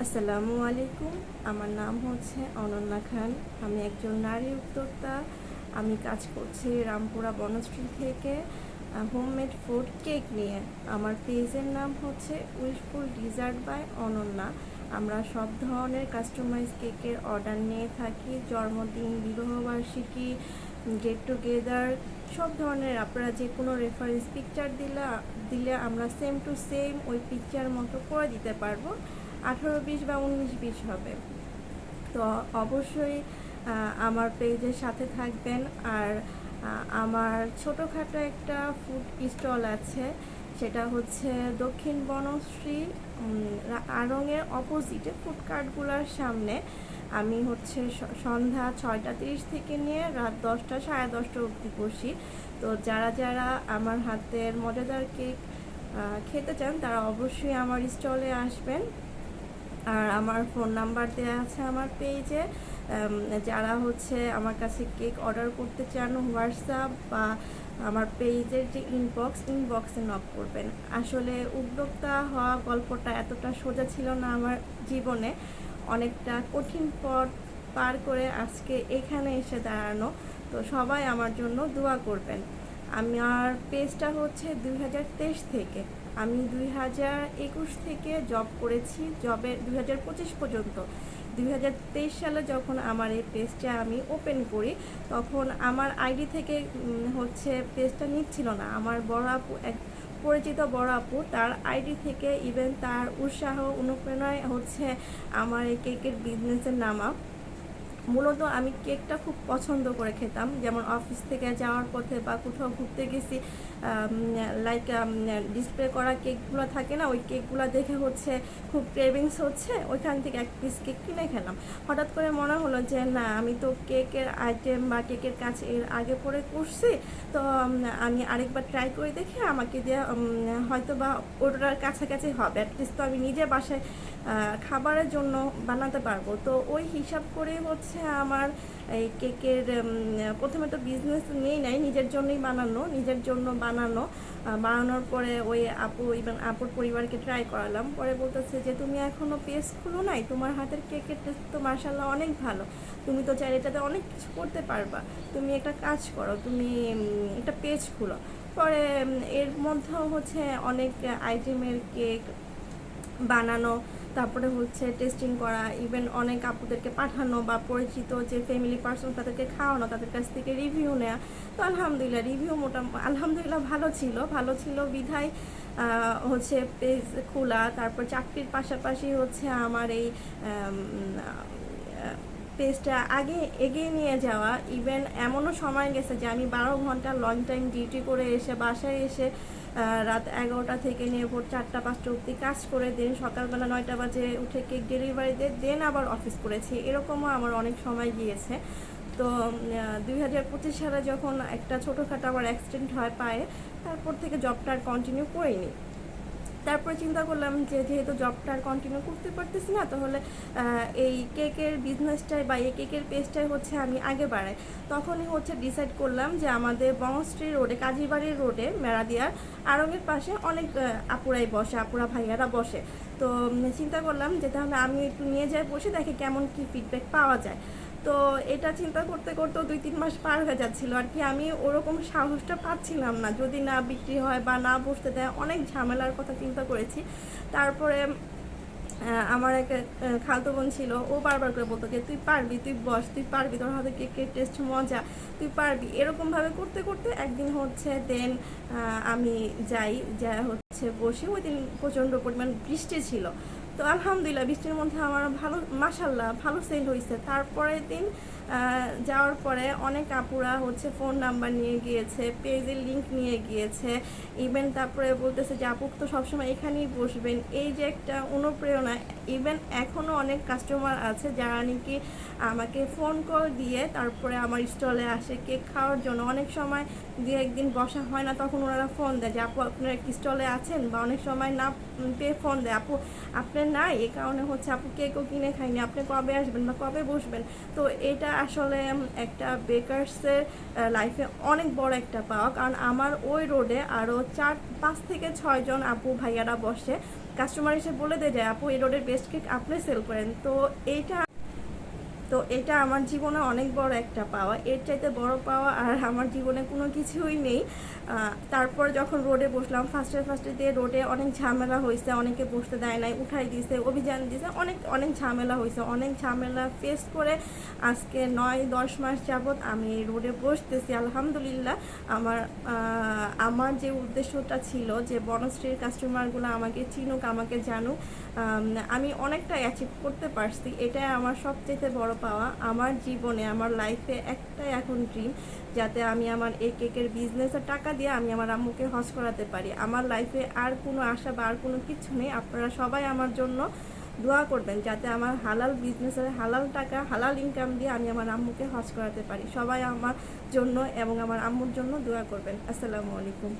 আসসালামু আলাইকুম। আমার নাম হচ্ছে অনন্যা খান। আমি একজন নারী উদ্যোক্তা। আমি কাজ করছি রামপুরা বনশ্রী থেকে হোমমেড ফুড কেক নিয়ে। আমার পেজের নাম হচ্ছে উইশফুল ডিজার্ট বাই অনন্যা। আমরা সব ধরনের কাস্টমাইজ কেকের অর্ডার নিয়ে থাকি। জন্মদিন, বিবাহবার্ষিকী, গেট টুগেদার, সব ধরনের। আপনারা যে কোনো রেফারেন্স পিকচার দিলে আমরা সেম টু সেম ওই পিকচার মতো করে দিতে পারবো। 18-20 বা 19-20 হবে। তো অবশ্যই আমার পেজের সাথে থাকবেন। আর আমার ছোটোখাটো একটা ফুড স্টল আছে, সেটা হচ্ছে দক্ষিণ বনশ্রী আড়ংয়ের অপোজিটে ফুডকার্টগুলোর সামনে। আমি হচ্ছে সন্ধ্যা 6:30 থেকে নিয়ে রাত 10টা, 10:30 অবধি বসি। তো যারা যারা আমার হাতের মজাদার কেক খেতে চান তারা অবশ্যই আমার স্টলে আসবেন। আর আমার ফোন নাম্বার দেওয়া আছে আমার পেজে। যারা হচ্ছে আমার কাছে কেক অর্ডার করতে চান, হোয়াটসঅ্যাপ বা আমার পেজের যে ইনবক্সে নক করবেন। আসলে উদ্যোক্তা হওয়া গল্পটা এতটা সোজা ছিল না আমার জীবনে। অনেকটা কঠিন পথ পার করে আজকে এখানে এসে দাঁড়ানো। তো সবাই আমার জন্য দোয়া করবেন। আমার পেজটা হচ্ছে 2023 থেকে। আমি 2021 থেকে জব করেছি, জবে 2025 পর্যন্ত। 2023 সালে যখন আমার এই পেজটা আমি ওপেন করি, তখন আমার আইডি থেকে হচ্ছে পেজটা নিচ্ছিল না। আমার বড় আপু, এক পরিচিত বড় আপু, তার আইডি থেকে ইভেন তার উৎসাহ অনুপ্রেরণায় হচ্ছে আমার এই কেকের বিজনেসের নামা। মূলত আমি কেকটা খুব পছন্দ করে খেতাম, যেমন অফিস থেকে যাওয়ার পথে বা কোথাও ঘুরতে গেছি, লাইক ডিসপ্লে করা কেকগুলো থাকে না, ওই কেকগুলো দেখে হচ্ছে খুব ক্রেভিংস হচ্ছে, ওইখান থেকে এক পিস কেক কিনে খেলাম। হঠাৎ করে মনে হলো যে না, আমি তো কেকের আইটেম বা কেকের কাজ এর আগে পরে করছি, তো আমি আরেকবার ট্রাই করে দেখে আমাকে দিয়ে হয়তো বা ওটার কাছাকাছি হবে, অ্যাটলিস্ট তো আমি নিজে বাসায় খাবারের জন্য বানাতে পারবো। তো ওই হিসাব করে হচ্ছে আমার এই কেকের প্রথমে তো বিজনেস নিয়েই নাই, নিজের জন্যই বানানোর পরে ওই আপু, ইভেন আপুর পরিবারকে ট্রাই করালাম। পরে বলতেছে যে তুমি এখনও পেজ খুলো নাই, তোমার হাতের কেকের টেস্ট তো মার্শাল্লাহ অনেক ভালো, তুমি তো চাইলে এটাতে অনেক কিছু করতে পারবা, তুমি একটা কাজ করো, তুমি একটা পেজ খুলো। পরে এর মধ্যেও হচ্ছে অনেক আইটেমের কেক বানানো, তারপরে হচ্ছে টেস্টিং করা, ইভেন অনেক আপুদেরকে পাঠানো বা পরিচিত যে ফ্যামিলি পার্সন তাদেরকে খাওয়ানো, তাদের কাছ থেকে রিভিউ নেওয়া। তো আলহামদুলিল্লাহ রিভিউ আলহামদুলিল্লাহ ভালো ছিল বিধায় হচ্ছে পেজ খোলা। তারপর চাকরির পাশাপাশি হচ্ছে আমার এই পেজটা আগে এগিয়ে নিয়ে যাওয়া। ইভেন এমনও সময় গেছে যে আমি 12 ঘন্টা লং টাইম ডিউটি করে এসে বাসায় এসে রাত 11টা থেকে নিয়ে ভোর 4টা-5টা অবধি কাজ করে, দেন সকালবেলা 9টা বাজে উঠে কেক ডেলিভারি দিয়ে দেন আবার অফিস করেছি। এরকমও আমার অনেক সময় গিয়েছে। তো 2025 সালে যখন একটা ছোটোখাটো আমার অ্যাক্সিডেন্ট হয় পায়ে, তারপর থেকে জবটা আর কন্টিনিউ করিনি। তারপরে চিন্তা করলাম যে যেহেতু জবটা আর কন্টিনিউ করতে পারতেছি না, তাহলে এই কেকের বিজনেসটাই বা এই কেকের পেজটাই হচ্ছে আমি আগে বাড়াই। তখনই হচ্ছে ডিসাইড করলাম যে আমাদের বনশ্রী রোডে, কাজীবাড়ির রোডে, মেরাদিয়ার আড়ংয়ের পাশে অনেক আপুরা ভাইয়ারা বসে। তো চিন্তা করলাম যে তাহলে আমি একটু নিয়ে যাই, বসে দেখি কেমন কি ফিডব্যাক পাওয়া যায়। তো এটা চিন্তা করতে করতেও 2-3 মাস পার হয়ে যাচ্ছিলো আর কি। আমি ওরকম সাহসটা পাচ্ছিলাম না, যদি না বিক্রি হয় বা না বসতে দেয়, অনেক ঝামেলার কথা চিন্তা করেছি। তারপরে আমার এক খালতো বোন ছিল, ও বারবার করে বলতো যে তুই পারবি, তুই বস, তুই পারবি, তোর হাতে কেকের টেস্ট মজা, তুই পারবি। এরকমভাবে করতে করতে একদিন হচ্ছে দেন আমি যা হচ্ছে বসে। ওই দিন প্রচণ্ড পরিমাণ বৃষ্টি ছিল, তো আলহামদুলিল্লাহ বৃষ্টির মধ্যে আমার মাশাল্লাহ ভালো সেল হয়েছে। তারপরের দিন যাওয়ার পরে অনেক আপুরা হচ্ছে ফোন নাম্বার নিয়ে গিয়েছে, পেজের লিঙ্ক নিয়ে গিয়েছে, ইভেন তারপরে বলতেছে যে আপু তো সবসময় এখানেই বসবেন। এই যে একটা অনুপ্রেরণা, ইভেন এখনও অনেক কাস্টমার আছে যারা নাকি আমাকে ফোন কল দিয়ে তারপরে আমার স্টলে আসে কেক খাওয়ার জন্য। অনেক সময় 2-1 দিন বসা হয় না, তখন ওনারা ফোন দেয় যে আপু আপনারা কি স্টলে আছেন, বা অনেক সময় না পেয়ে ফোন দেয় আপু আপনি নাই, এই কারণে হচ্ছে আপু কেকও কিনে খাইনি, আপনি কবে আসবেন বা কবে বসবেন। তো এটা আসলে একটা বেকারসের লাইফে অনেক বড় একটা পাওয়া, কারণ আমার ওই রোডে আরও 4-5 থেকে 6 জন আপু ভাইয়ারা বসে। কাস্টমার এসে বলে দেয় যে আপু এই রোডের বেস্ট কেক আপনি সেল করেন। এটা আমার জীবনে অনেক বড় একটা পাওয়া, এর চাইতে বড় পাওয়া আর আমার জীবনে কোনো কিছুই নেই। তারপর যখন রোডে বসলাম, ফার্স্টে দিয়ে রোডে অনেক ঝামেলা হয়েছে, অনেকে বসতে দেয় নাই, উঠাই দিয়েছে, অভিযান দিয়েছে, অনেক অনেক ঝামেলা হয়েছে। অনেক ঝামেলা ফেস করে আজকে 9-10 মাস যাবৎ আমি রোডে বসতেছি আলহামদুলিল্লাহ। আমার যে উদ্দেশ্যটা ছিল যে বনশ্রীর কাস্টমারগুলো আমাকে চিনুক, আমাকে জানুক, আমি অনেকটা অ্যাচিভ করতে পারছি। এটাই আমার সবচেয়ে বড় পাওয়া আমার জীবনে। আমার লাইফে একটাই এখন ড্রিম, যাতে আমি আমার এই কেকের বিজনেসের টাকা দিয়ে আমি আমার আম্মুকে হজ করাতে পারি। আমার লাইফে আর কোনো আশা বা আর কোনো কিছু নেই। আপনারা সবাই আমার জন্য দোয়া করবেন যাতে আমার হালাল বিজনেসের হালাল টাকা, হালাল ইনকাম দিয়ে আমি আমার আম্মুকে হজ করাতে পারি। সবাই আমার জন্য এবং আমার আম্মুর জন্য দোয়া করবেন। আসসালামু আলাইকুম।